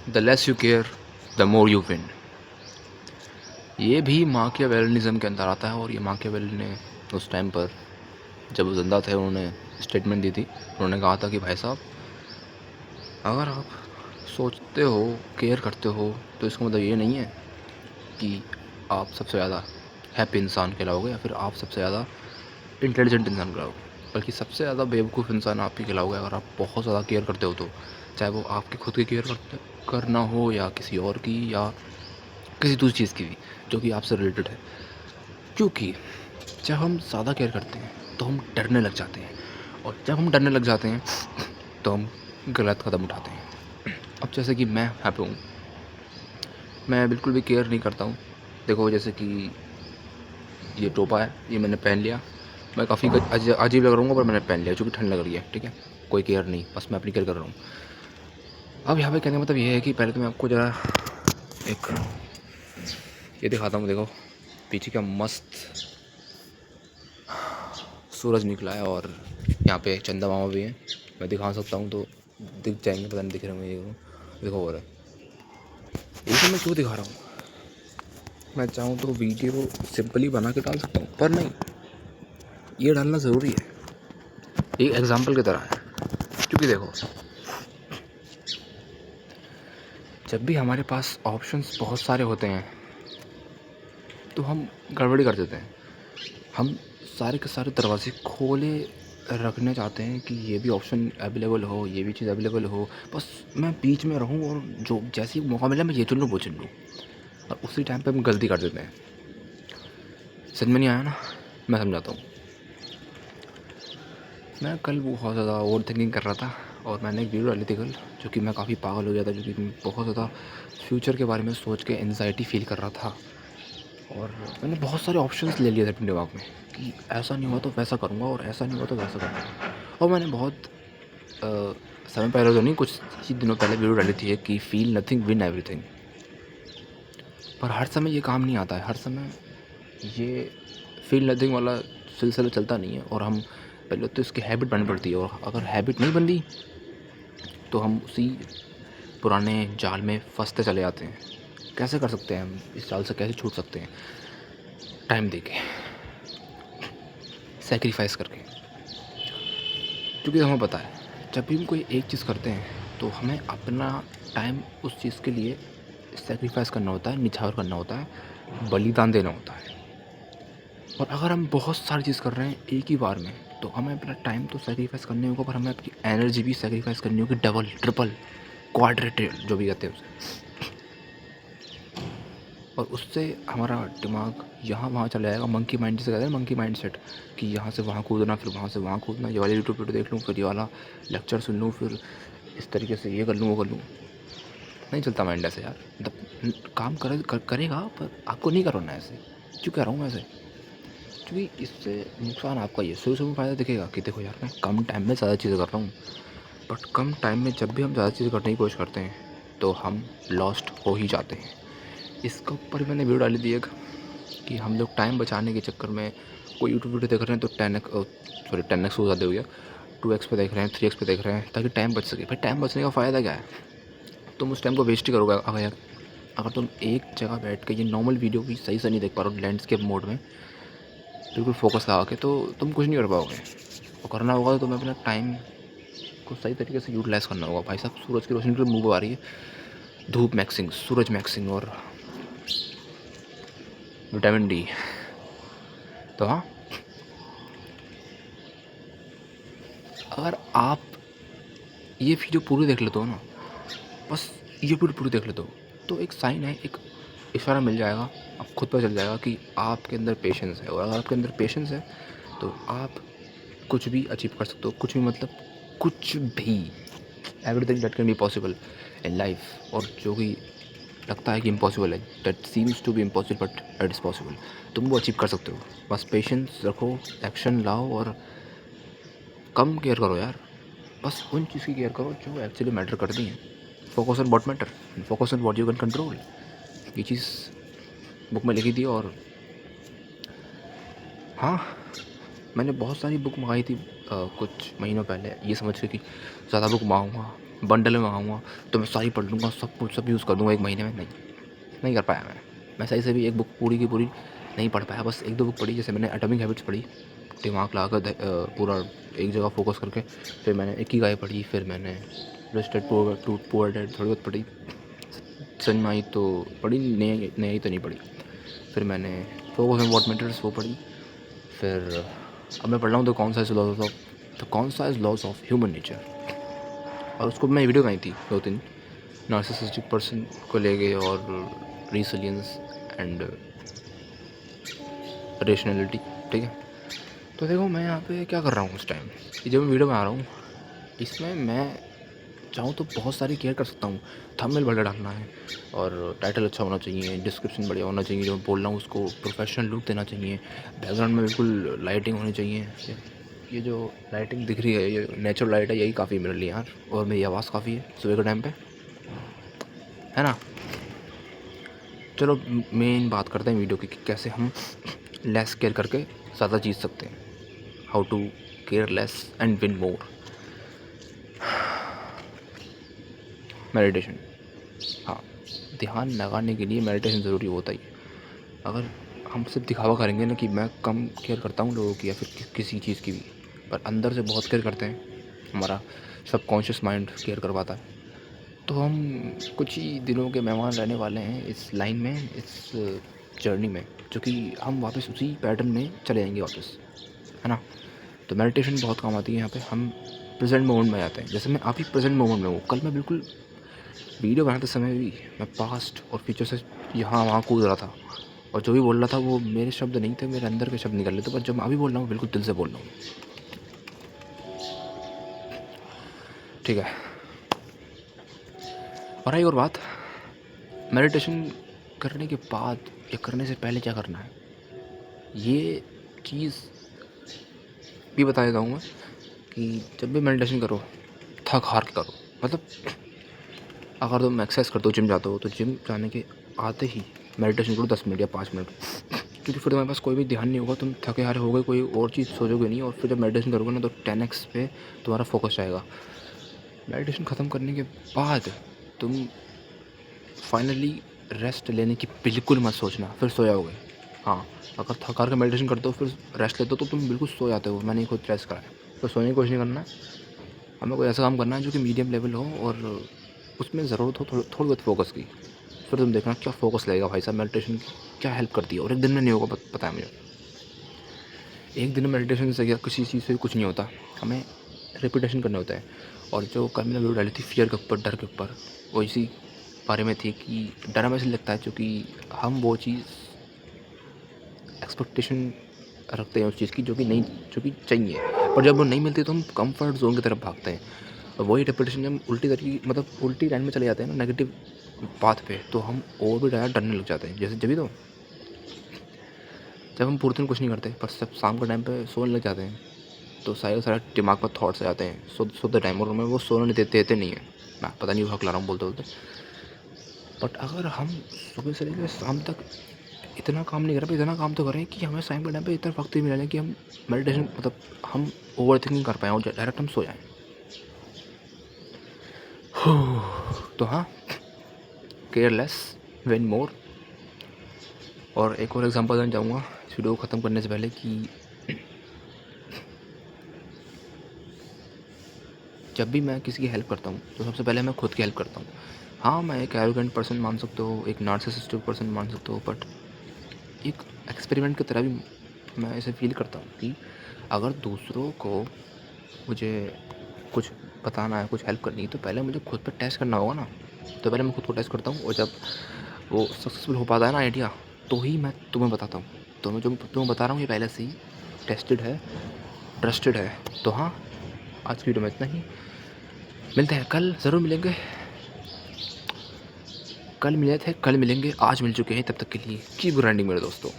The less you care the more you win. ये भी माकियावेलिनिज़्म के अंदर आता है। और ये माकियावेली ने उस टाइम पर जब वो ज़िंदा थे उन्होंने स्टेटमेंट दी थी। उन्होंने कहा था कि भाई साहब, अगर आप सोचते हो, केयर करते हो, तो इसका मतलब ये नहीं है कि आप सबसे ज़्यादा हैप्पी इंसान कहलाओगे या फिर आप सबसे ज़्यादा इंटेलिजेंट इंसान कहलाओगे, बल्कि सबसे ज़्यादा बेवकूफ़ इंसान आप ही कहलाओगे अगर आप बहुत ज़्यादा केयर करते हो तो। चाहे वो आपकी खुद की केयर करना हो या किसी और की या किसी दूसरी चीज़ की भी जो कि आपसे रिलेटेड है। क्योंकि जब हम ज़्यादा केयर करते हैं तो हम डरने लग जाते हैं, और जब हम डरने लग जाते हैं तो हम गलत कदम उठाते हैं। अब जैसे कि मैं यहाँ पे हूँ, मैं बिल्कुल भी केयर नहीं करता हूँ। देखो, जैसे कि ये टोपा है, ये मैंने पहन लिया, मैं काफ़ी अजीब लग रहा हूँ, पर मैंने पहन लिया क्योंकि ठंड लग रही है। ठीक है, कोई केयर नहीं, बस मैं अपनी केयर कर रहा हूँ। अब यहाँ पे कहने का मतलब ये है कि पहले तो मैं आपको ज़रा एक ये दिखाता हूँ। देखो पीछे क्या मस्त सूरज निकला है, और यहाँ पे चंदा मामा भी हैं। मैं दिखा सकता हूँ तो दिख जाएंगे, पता नहीं दिख रहे होंगे। देखो हो रहा है ये तो मैं क्यों दिखा रहा हूँ। मैं चाहूँ तो वीडियो सिंपली बना के डाल सकता हूँ, पर नहीं, ये डालना ज़रूरी है। एक एग्जाम्पल की तरह है। क्योंकि देखो, जब भी हमारे पास ऑप्शंस बहुत सारे होते हैं तो हम गड़बड़ी कर देते हैं। हम सारे के सारे दरवाजे खोले रखने चाहते हैं कि ये भी ऑप्शन अवेलेबल हो, ये भी चीज़ अवेलेबल हो, बस मैं बीच में रहूँ और जो जैसे ही मौका मिला मैं ये चुन लूँ वो चुन लूँ, और उसी टाइम पे हम गलती कर देते हैं। समझ में नहीं आया ना? मैं समझाता हूँ। मैं कल बहुत ज़्यादा ओवर थिंकिंग कर रहा था, और मैंने एक वीडियो डाली थी कल, जो कि मैं काफ़ी पागल हो गया था, क्योंकि मैं बहुत ज़्यादा फ्यूचर के बारे में सोच के एंजाइटी फील कर रहा था। और मैंने बहुत सारे ऑप्शंस ले लिए थे अपने दिमाग में कि ऐसा नहीं हुआ तो वैसा करूँगा, और ऐसा नहीं हुआ तो वैसा करूँगा। और मैंने बहुत समय पहले तो नहीं, कुछ ही दिनों पहले वीडियो डाली थी कि फील नथिंग विन एवरीथिंग। पर हर समय ये काम नहीं आता है, हर समय ये फील नथिंग वाला सिलसिला चलता नहीं है, और हम पहले तो इसकी हैबिट बननी पड़ती है। और अगर हैबिट नहीं बन रही तो हम उसी पुराने जाल में फंसते चले जाते हैं। कैसे कर सकते हैं हम इस जाल से, कैसे छूट सकते हैं? टाइम दे के, सेक्रीफाइस करके। क्योंकि हमें पता है जब भी हम कोई एक चीज़ करते हैं तो हमें अपना टाइम उस चीज़ के लिए सेक्रीफाइस करना होता है, निछावर करना होता है, बलिदान देना होता है। और अगर हम बहुत सारी चीज़ कर रहे हैं एक ही बार में तो हमें अपना टाइम तो सेक्रीफाइस करने होगा, पर हमें अपनी एनर्जी भी सेक्रीफाइस करनी होगी, डबल ट्रिपल क्वाड्रेटेड जो भी कहते हैं उसे। और उससे हमारा दिमाग यहाँ वहाँ चला जाएगा, मंकी माइंड जिसे कहते हैं, मंकी माइंड सेट, कि यहाँ से वहाँ कूदना, फिर वहाँ से वहाँ कूदना, ये वाली यूट्यूब वीडियो देख लूँ, फिर ये वाला लेक्चर सुन लूँ, फिर इस तरीके से ये कर लूँ वो कर लूँ। नहीं चलता माइंड ऐसे यार। मतलब काम करेगा, पर आपको नहीं करवाना है ऐसे। क्यों कह रहा हूँ ऐसे? क्योंकि इससे नुकसान आपका ही है। शुरू में फ़ायदा दिखेगा कि देखो यार, मैं कम टाइम में ज़्यादा चीज़ें कर रहा हूँ, बट कम टाइम में जब भी हम ज़्यादा चीज़ें करने की कोशिश करते हैं तो हम लॉस्ट हो ही जाते हैं। इसके ऊपर मैंने वीडियो डाली थी एक, कि हम लोग टाइम बचाने के चक्कर में कोई यूट्यूब वीडियो देख रहे हैं तो 10x को ज़्यादा हो गया, 2x पे देख रहे हैं, 3x पे देख रहे हैं, ताकि टाइम बच सके। भाई टाइम बचने का फ़ायदा क्या है? तुम उस टाइम को वेस्ट ही करोगे। अगर तुम एक जगह बैठ के ये नॉर्मल वीडियो भी सही से नहीं देख पा रहे हो लैंडस्केप मोड में, बिल्कुल फोकस लगा के, तो तुम कुछ नहीं कर पाओगे। और करना होगा तो तुम्हें अपना टाइम को सही तरीके से यूटिलाइज़ करना होगा। भाई साहब, सूरज की रोशनी तो मुँह आ रही है, धूप मैक्सिंग, सूरज मैक्सिंग, और विटामिन डी। तो हाँ, अगर आप ये वीडियो पूरी देख लेते हो ना, बस ये वीडियो पूरी देख लेते हो, तो एक साइन है, एक इशारा मिल जाएगा, अब खुद पता चल जाएगा कि आपके अंदर पेशेंस है। और अगर आपके अंदर पेशेंस है तो आप कुछ भी अचीव कर सकते हो। कुछ भी मतलब कुछ भी, everything that can be possible in life. और जो भी लगता है कि इम्पॉसिबल है, that seems to be impossible but it is possible, तुम वो अचीव कर सकते हो। बस पेशेंस रखो, एक्शन लाओ, और कम केयर करो यार। बस उन चीज़ की केयर करो जो एक्चुअली मैटर करती हैं। Focus on what matter, focus on what you can control. ये चीज़ बुक में लिखी थी। और हाँ, मैंने बहुत सारी बुक मंगाई थी कुछ महीनों पहले, ये समझ के कि ज़्यादा बुक मंगाऊँगा बंडल में मंगाऊँगा तो मैं सारी पढ़ लूँगा, सब कुछ सब यूज़ कर दूँगा 1 महीने में। नहीं कर पाया मैं सही से भी एक बुक पूरी की पूरी नहीं पढ़ पाया, बस 1-2 बुक पढ़ी। जैसे मैंने एटॉमिक हैबिट्स पढ़ी, दिमाग लगाकर पूरा एक जगह फ़ोकस करके। फिर मैंने इकिगाई पढ़ी, फिर मैंने रिच डैड पुअर डैड थोड़ी बहुत पढ़ी। सनमाई तो पढ़ी, नई तो नहीं पढ़ी। फिर मैंने फोकस ऑन व्हाट मैटर्स वो पढ़ी। फिर अब मैं पढ़ रहा हूँ the concise laws of human nature, और उसको मैं वीडियो बनाई थी 2-3 नार्सिसिस्टिक पर्सन को लेके और रिसिलियंस एंड रेशनैलिटी। ठीक है, तो देखो मैं यहाँ पे क्या कर रहा हूँ इस टाइम, जब मैं वीडियो बना रहा हूँ इसमें मैं चाहूँ तो बहुत सारी केयर कर सकता हूँ। थंबनेल बढ़िया डालना है और टाइटल अच्छा होना चाहिए, डिस्क्रिप्शन बढ़िया होना चाहिए, जो मैं बोल रहा हूँ उसको प्रोफेशनल लुक देना चाहिए, बैकग्राउंड में बिल्कुल लाइटिंग होनी चाहिए। ये जो लाइटिंग दिख रही है ये नेचुरल लाइट है, यही काफ़ी मेरे लिए यार। और मेरी आवाज़ काफ़ी है सुबह के टाइम पे, है ना। चलो मेन बात करते हैं वीडियो की कि कैसे हम लेस केयर करके ज़्यादा जीत सकते हैं। How to care less and win more. Meditation, हाँ, ध्यान लगाने के लिए मेडिटेशन ज़रूरी होता ही है। अगर हम सिर्फ दिखावा करेंगे ना कि मैं कम केयर करता हूँ लोगों की या फिर किसी चीज़ की भी, पर अंदर से बहुत केयर करते हैं, हमारा सबकॉन्शियस माइंड केयर करवाता है, तो हम कुछ ही दिनों के मेहमान रहने वाले हैं इस लाइन में, इस जर्नी में, जो कि हम वापस उसी पैटर्न में चले जाएंगे वापस, है ना। तो मेडिटेशन बहुत काम आती है यहाँ पे। हम प्रेजेंट मोमेंट में आते हैं। जैसे मैं अभी प्रेजेंट मोमेंट में हूँ, कल मैं बिल्कुल वीडियो बनाते समय भी मैं पास्ट और फ्यूचर से यहाँ वहाँ कूद रहा था, और जो भी बोल रहा था वो मेरे शब्द नहीं थे, मेरे अंदर के शब्द निकल रहे थे। पर जब मैं अभी बोल रहा हूँ बिल्कुल दिल से बोल रहा हूँ, ठीक है। और एक और बात, मेडिटेशन करने के बाद या करने से पहले क्या करना है, ये चीज़ भी बता देता हूँ मैं कि जब भी मेडिटेशन करो थक हार के करो। मतलब अगर तुम एक्सरसाइज करते हो, जिम जाते हो, तो जिम जाने के आते ही मेडिटेशन करो 10 मिनट या 5 मिनट, क्योंकि फिर तुम्हारे पास कोई भी ध्यान नहीं होगा, तुम थके हारे हो गए, कोई और चीज़ सोचोगे नहीं, और फिर जब मेडिटेशन करोगे ना तो 10x पे तुम्हारा फोकस जाएगा। मेडिटेशन ख़त्म करने के बाद तुम फाइनली रेस्ट लेने की बिल्कुल मत सोचना, फिर सो जाओगे। हाँ, अगर थक हार के मेडिटेशन करते हो फिर रेस्ट लेते हो तो तुम बिल्कुल सो जाते हो। मैंने खुद रेस्ट करा है, तो सोने की कोशिश नहीं करना है। हमें कोई ऐसा काम करना है जो कि मीडियम लेवल हो और उसमें ज़रूरत हो थोड़ी बहुत फोकस की। फिर तुम देखना क्या फोकस लगेगा भाई साहब, मेडिटेशन क्या हेल्प करती है। और एक दिन में नहीं होगा, पता है मुझे। एक दिन में मेडिटेशन से क्या किसी चीज़ से कुछ नहीं होता, हमें रिपीटेशन करना होता है। और जो कल मैंने वीडियो डाली थी फियर के ऊपर, डर के ऊपर, वो इसी बारे में थी कि डर हमें इसलिए लगता है क्योंकि हम वो चीज़ एक्सपेक्टेशन रखते हैं उस चीज़ की जो कि चाहिए, पर जब वो नहीं मिलती तो हम कंफर्ट जोन की तरफ भागते हैं। और वही रिपीटेशन जब उल्टी तरीके मतलब उल्टी लाइन में चले जाते हैं ना, नेगेटिव पाथ पे, तो हम और भी ज़्यादा डरने लग जाते हैं। जैसे जब हम पूरे दिन कुछ नहीं करते, बस जब शाम के टाइम पे सोने लग जाते हैं, तो सारे दिमाग में थॉट्स आ जाते हैं सोते टाइम, और हमें वो सोने देते नहीं है। मैं पता नहीं हक ला रहा हूँ बोलते। बट अगर हम सुबह से लेकर शाम तक इतना काम नहीं कर पाए, इतना काम तो करें कि हमें शाम के टाइम पे इतना वक्त ही मिला है कि हम मेडिटेशन मतलब हम ओवर थिंकिंग कर पाएँ और डायरेक्ट हम सो जाएँ। तो हाँ, केयरलेस विन मोर। और एक और एग्जांपल देना चाहूँगा इस वीडियो को ख़त्म करने से पहले कि जब भी मैं किसी की हेल्प करता हूँ तो सबसे पहले मैं खुद की हेल्प करता हूँ। हाँ, मैं एक एरोगेंट पर्सन मान सकते हो, एक नार्सिसिस्टिक पर्सन मान सकते हो, बट एक एक्सपेरिमेंट की तरह भी मैं ऐसे फील करता हूँ कि अगर दूसरों को मुझे कुछ बताना है, कुछ हेल्प करनी है, तो पहले मुझे खुद पर टेस्ट करना होगा ना। तो पहले मैं खुद को टेस्ट करता हूँ, और जब वो सक्सेसफुल हो पाता है ना आइडिया, तो ही मैं तुम्हें बताता हूँ। तो मैं जो तुम्हें बता रहा हूँ ये पहले से ही टेस्टेड है, ट्रस्टेड है। तो हाँ, आज की वीडियो में इतना ही। मिलते हैं कल, ज़रूर मिलेंगे। कल मिले थे, कल मिलेंगे, आज मिल चुके हैं। तब तक के लिए कीप ग्राइंडिंग मेरे दोस्तों।